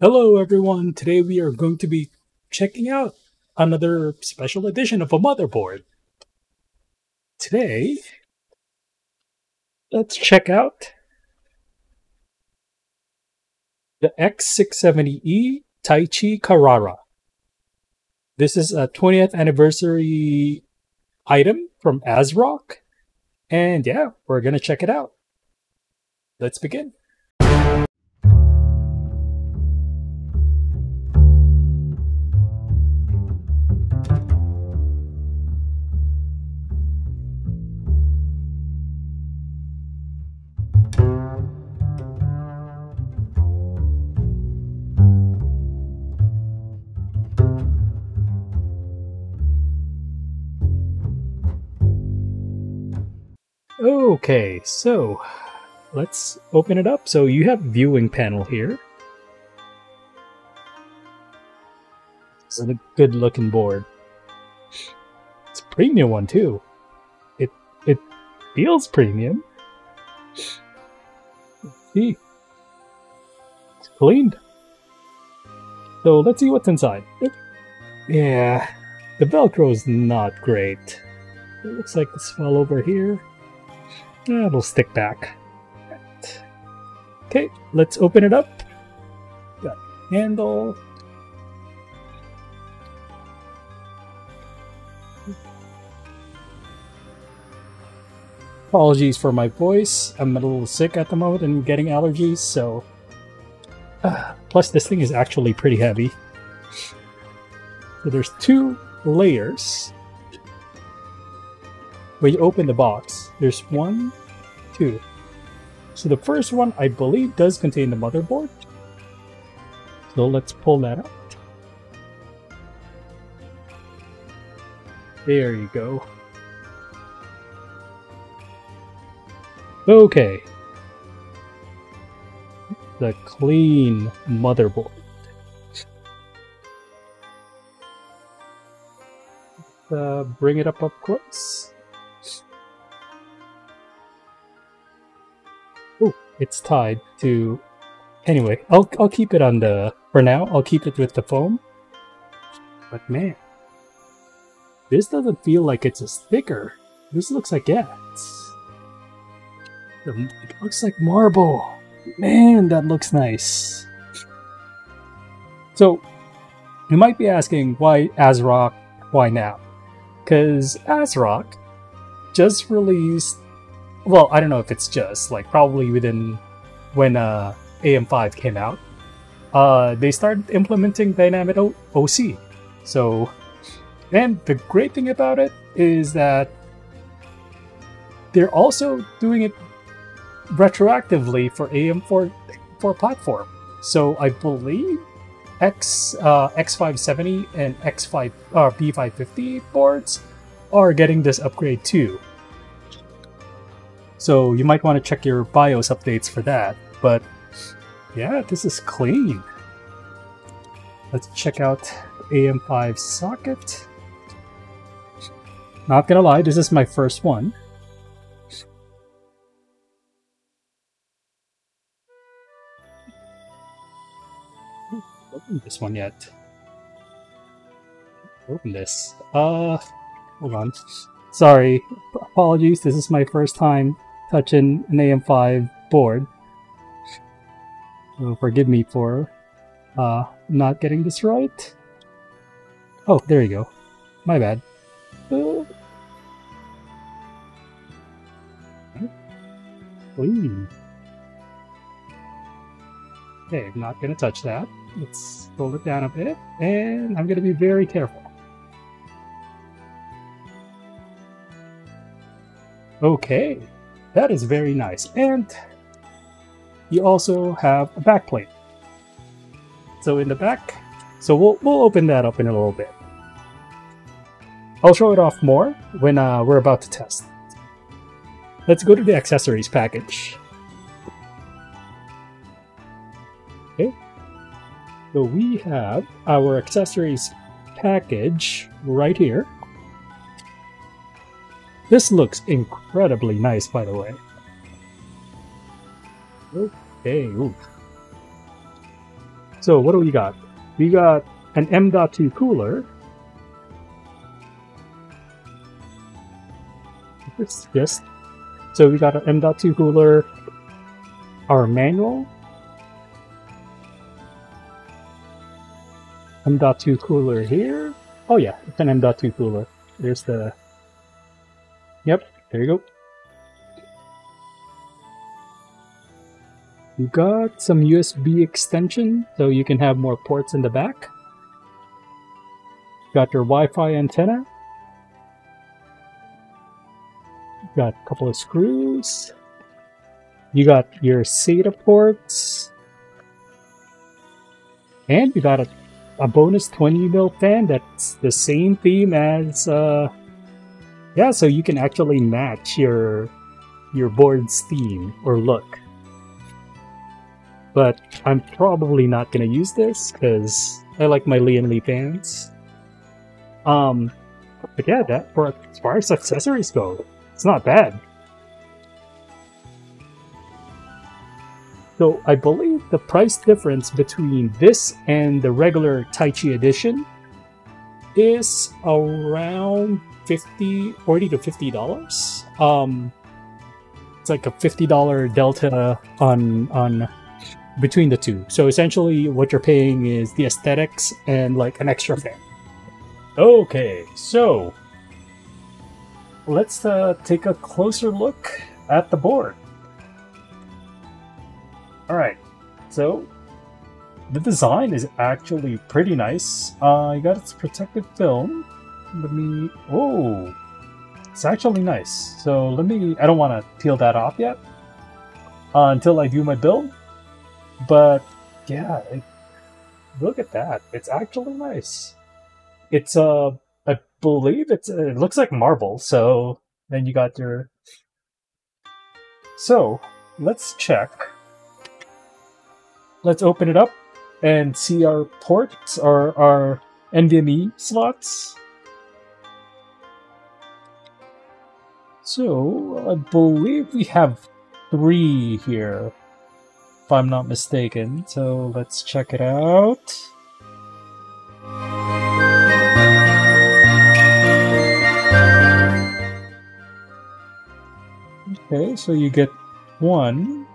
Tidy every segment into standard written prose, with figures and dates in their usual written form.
Hello everyone, today we are going to be checking out another special edition of a motherboard. Today, let's check out the X670E Taichi Carrara. This is a 20th anniversary item from Asrock, and yeah, we're gonna check it out. Let's begin. Okay, so let's open it up. So you have viewing panel here. This is a good looking board. It's a premium one too. It feels premium. Let's see. It's cleaned. So let's see what's inside. Yeah, the Velcro is not great. It looks like this fell over here. It'll stick back. Okay, let's open it up. Got a handle. Apologies for my voice. I'm a little sick at the moment and getting allergies, so... plus this thing is actually pretty heavy. So there's two layers. When you open the box, there's one, two. So the first one, I believe, does contain the motherboard. So let's pull that out. There you go. Okay. The clean motherboard. Bring it up close. Oh, it's tied to... Anyway, I'll keep it on the... For now, I'll keep it with the foam. But man, this doesn't feel like it's a sticker. This looks like, yeah, it looks like marble. Man, that looks nice. So, you might be asking, why Asrock? Why now? Because Asrock just released... Well, I don't know if it's just, like, probably within when AM5 came out, they started implementing Dynamic OC. So, and the great thing about it is that they're also doing it retroactively for AM4 platform. So I believe X570 and B550 boards are getting this upgrade too. So you might want to check your BIOS updates for that. But yeah, this is clean. Let's check out the AM5 socket. Not gonna lie, this is my first one. Open this one yet. Open this. Hold on. Sorry. Apologies, this is my first time touching an AM5 board. So forgive me for not getting this right. Oh, there you go. My bad. Clean. Okay, I'm not gonna touch that. Let's roll it down a bit, and I'm gonna be very careful. Okay, that is very nice. And you also have a back plate. So in the back, so we'll open that up in a little bit. I'll show it off more when we're about to test. Let's go to the accessories package. Okay, so we have our accessories package right here. This looks incredibly nice, by the way. Okay, ooh. So what do we got? We got an M.2 cooler. Yes. So we got an M.2 cooler. Our manual. M.2 cooler here. Oh yeah, it's an M.2 cooler. There's the... Yep, there you go. You got some USB extension, so you can have more ports in the back. Got your Wi-Fi antenna. Got a couple of screws. You got your SATA ports. And you got a bonus 20mm fan that's the same theme as... yeah, so you can actually match your board's theme or look. But I'm probably not going to use this because I like my Lian Li fans. But yeah, that for as far as accessories go, it's not bad. So I believe the price difference between this and the regular Taichi edition is around $40 to $50. It's like a $50 delta on between the two. So essentially what you're paying is the aesthetics and like an extra fan. Okay, so let's take a closer look at the board. Alright, so the design is actually pretty nice. You got its protective film. Oh, it's actually nice. So I don't want to peel that off yet until I do my build. But yeah, look at that. It's actually nice. It's I believe it looks like marble. So then you got your... So let's check. Let's open it up and see our ports, our NVMe slots. So I believe we have 3 here, if I'm not mistaken. So let's check it out. Okay, so you get 1.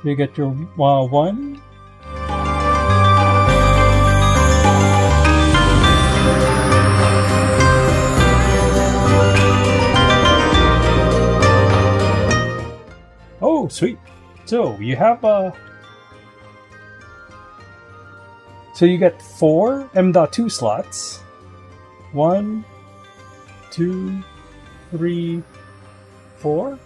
You get your 1. Oh, sweet. So you have so you get 4 M.2 slots. 1, 2, 3, 4.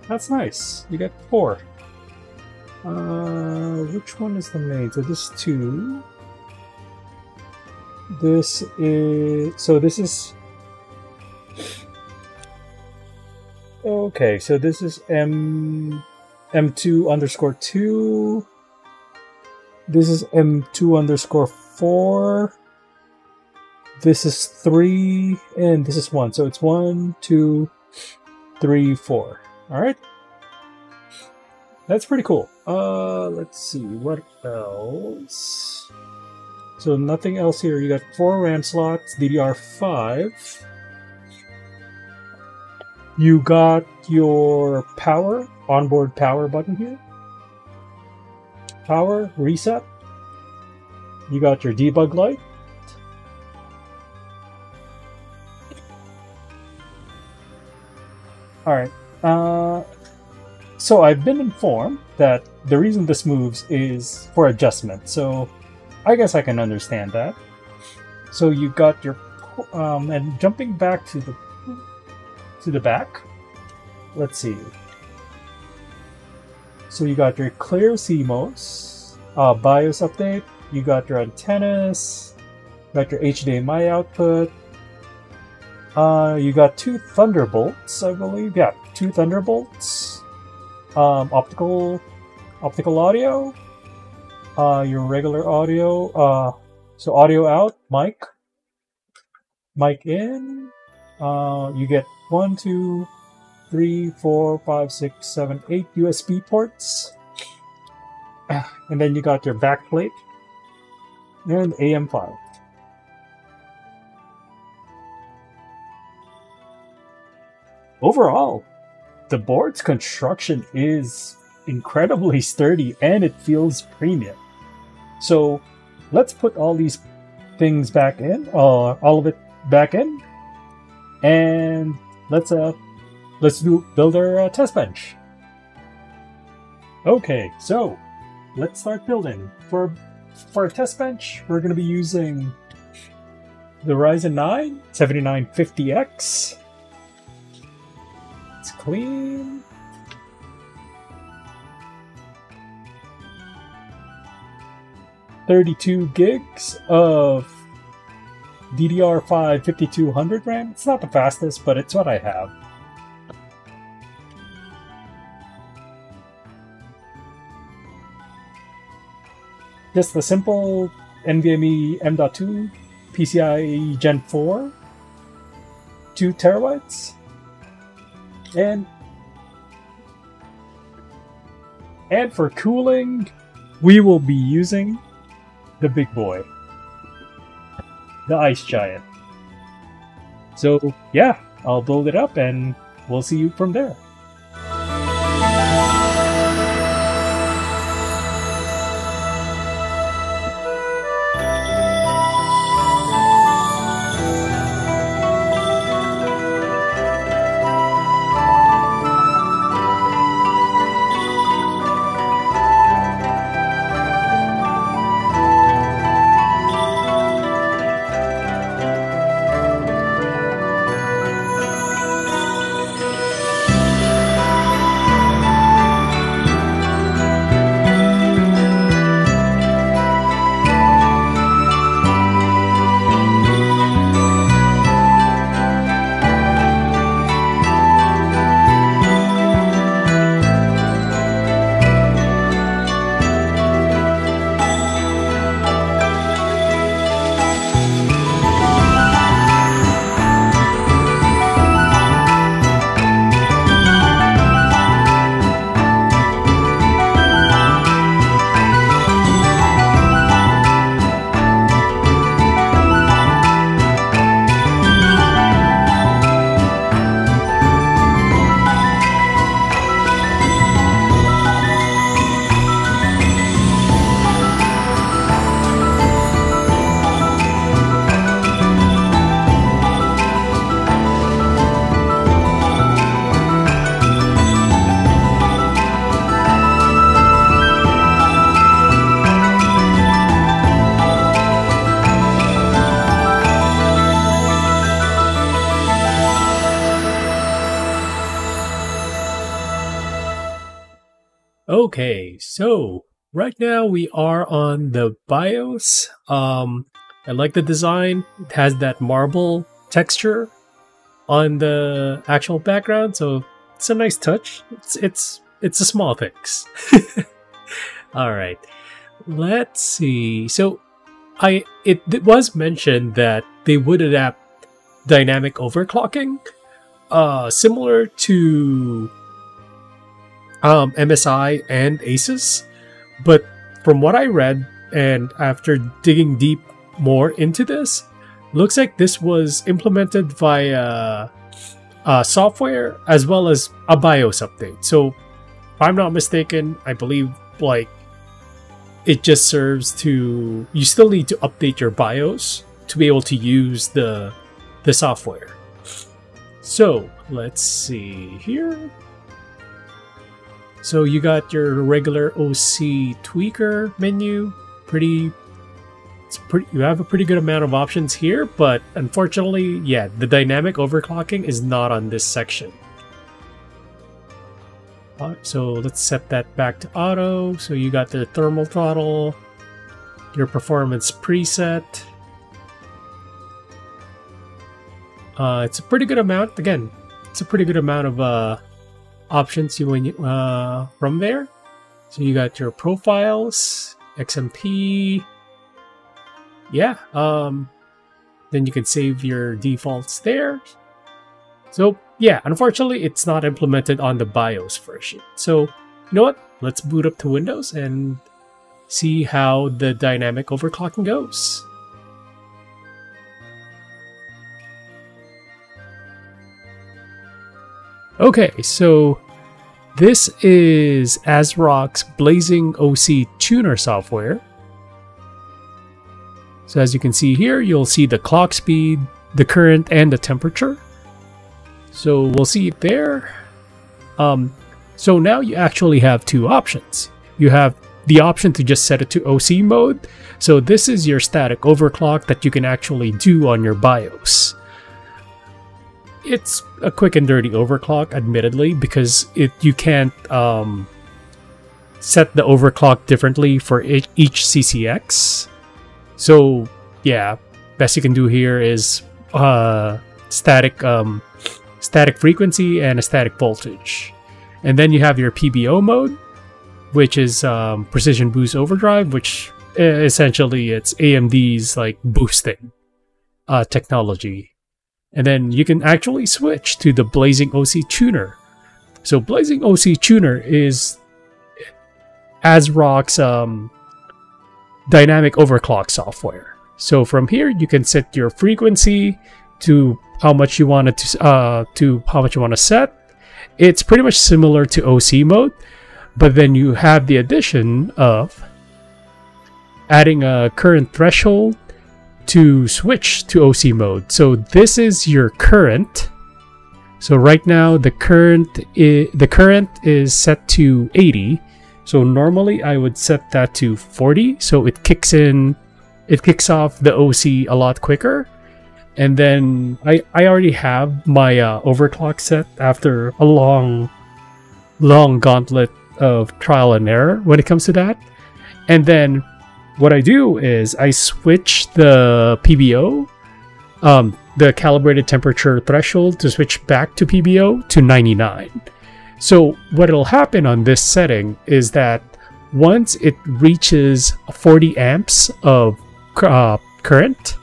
That's nice. You get 4. Which one is the main? So this is 2. This is... So this is... Okay, so this is M2_2. This is M2_4. This is 3, and this is 1. So it's 1, 2, 3, 4. Alright. That's pretty cool. Let's see, what else? So nothing else here. You got 4 RAM slots, DDR5. You got your power, onboard power button here. Power, reset. You got your debug light. Alright. So I've been informed that the reason this moves is for adjustment. So I guess I can understand that. So you got your... and jumping back to the back. Let's see. So you got your clear CMOS, BIOS update. You got your antennas. You got your HDMI output. You got 2 Thunderbolts, I believe. Yeah, 2 Thunderbolts. Optical audio. Your regular audio. So audio out, mic in. You get 1, 2, 3, 4, 5, 6, 7, 8 USB ports. And then you got your backplate and AM5. Overall, the board's construction is incredibly sturdy and it feels premium. So let's put all these things back in, all of it back in, and let's build our test bench. Okay, so let's start building. For our test bench, we're going to be using the Ryzen 9 7950X. It's clean. $32 gigs of DDR5 5200 RAM. It's not the fastest, but it's what I have. Just the simple NVMe M.2 PCIe Gen 4, 2 terabytes, and for cooling, we will be using the big boy, the Ice Giant. So yeah, I'll build it up and we'll see you from there. Okay, so right now we are on the BIOS. I like the design. It has that marble texture on the actual background, so it's a nice touch. It's a small fix. All right, let's see. So it was mentioned that they would adapt dynamic overclocking, similar to MSI and Asus, but from what I read and after digging deep more into this, looks like this was implemented via software as well as a BIOS update. So if I'm not mistaken, I believe like it just serves to, you still need to update your BIOS to be able to use the software. So let's see here. So you got your regular OC tweaker menu. You have a pretty good amount of options here, but unfortunately, yeah, the dynamic overclocking is not on this section. So let's set that back to auto. So you got the thermal throttle, your performance preset. It's a pretty good amount. Again, it's a pretty good amount of options from there. So you got your profiles, XMP. Yeah, then you can save your defaults there. So yeah, unfortunately, it's not implemented on the BIOS version. So, you know what? Let's boot up to Windows and see how the dynamic overclocking goes. Okay, so this is Asrock's Blazing OC Tuner software. So as you can see here, you'll see the clock speed, the current, and the temperature. So we'll see it there. So now you actually have two options. You have the option to just set it to OC mode. So this is your static overclock that you can actually do on your BIOS. It's a quick and dirty overclock, admittedly, because you can't set the overclock differently for each CCX. So yeah, best you can do here is static frequency and a static voltage. And then you have your PBO mode, which is Precision Boost Overdrive, which essentially it's AMD's like boosting technology. And then you can actually switch to the Blazing OC Tuner. So Blazing OC Tuner is Asrock's dynamic overclock software. So from here you can set your frequency to how much you want it to how much you want to set. It's pretty much similar to OC mode, but then you have the addition of adding a current threshold to switch to OC mode. So this is your current. So right now the current is set to 80. So normally I would set that to 40, so it kicks off the OC a lot quicker. And then I already have my overclock set after a long gauntlet of trial and error when it comes to that. And then what I do is I switch the PBO, the calibrated temperature threshold, to switch back to PBO to 99. So what'll happen on this setting is that once it reaches 40 amps of current,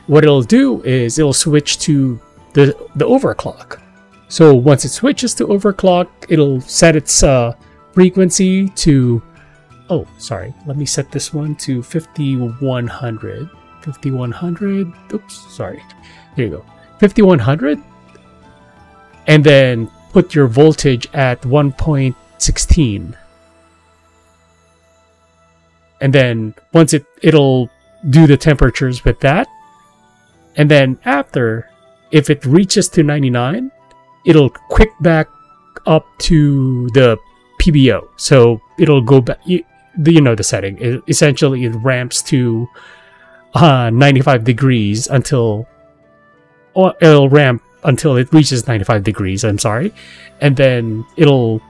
what it'll do is it'll switch to the overclock. So once it switches to overclock, it'll set its frequency to, oh, sorry, let me set this one to 5100. 5100, oops, sorry. There you go. 5100. And then put your voltage at 1.16. And then once it'll do the temperatures with that. And then after, if it reaches to 99, it'll quick back up to the PBO. So it'll go back, you know the setting. Essentially, it ramps to 95 degrees until, or it'll ramp until it reaches 95 degrees, I'm sorry. And then it'll,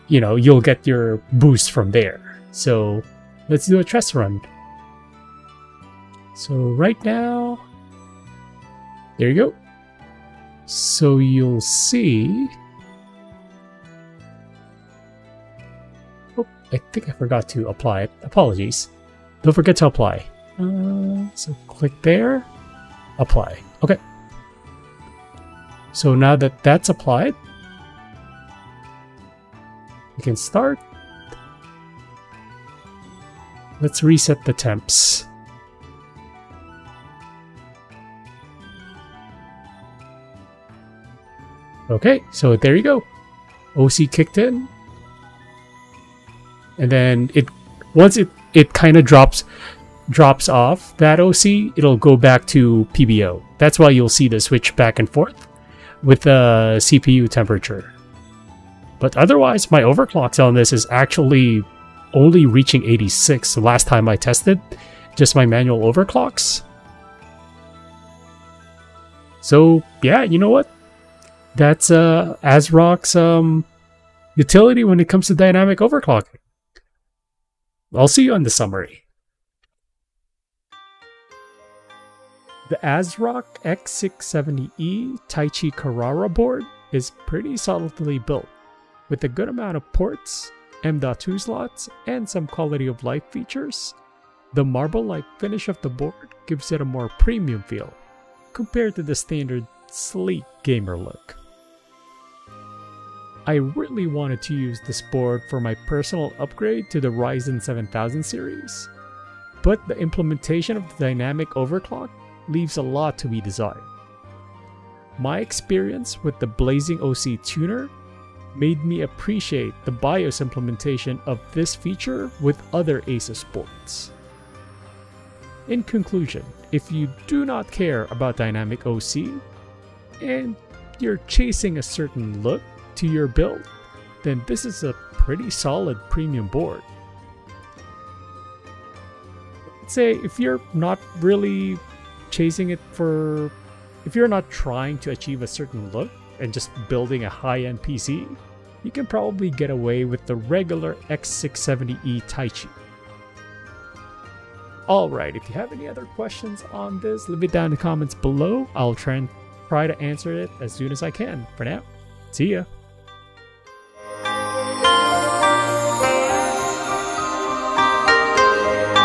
you'll get your boost from there. So let's do a test run. So right now, there you go. So you'll see. Oh, I think I forgot to apply it. Apologies. Don't forget to apply. So click there. Apply. Okay. So now that that's applied, we can start. Let's reset the temps. Okay, so there you go. OC kicked in. And then once it kind of drops off that OC, it'll go back to PBO. That's why you'll see the switch back and forth with the CPU temperature. But otherwise, my overclocks on this is actually only reaching 86 the last time I tested. Just my manual overclocks. So yeah, you know what? That's Asrock's utility when it comes to dynamic overclocking. I'll see you on the summary. The Asrock X670E Taichi Carrara board is pretty solidly built, with a good amount of ports, M.2 slots, and some quality of life features. The marble-like finish of the board gives it a more premium feel, compared to the standard sleek gamer look. I really wanted to use this board for my personal upgrade to the Ryzen 7000 series, but the implementation of the Dynamic Overclock leaves a lot to be desired. My experience with the Blazing OC tuner made me appreciate the BIOS implementation of this feature with other Asus boards. In conclusion, if you do not care about Dynamic OC and you're chasing a certain look to your build, then this is a pretty solid premium board. Let's say if you're not really chasing it for, if you're not trying to achieve a certain look and just building a high-end PC, you can probably get away with the regular X670E Taichi. Alright, if you have any other questions on this, leave it down in the comments below. I'll try to answer it as soon as I can. For now, see ya!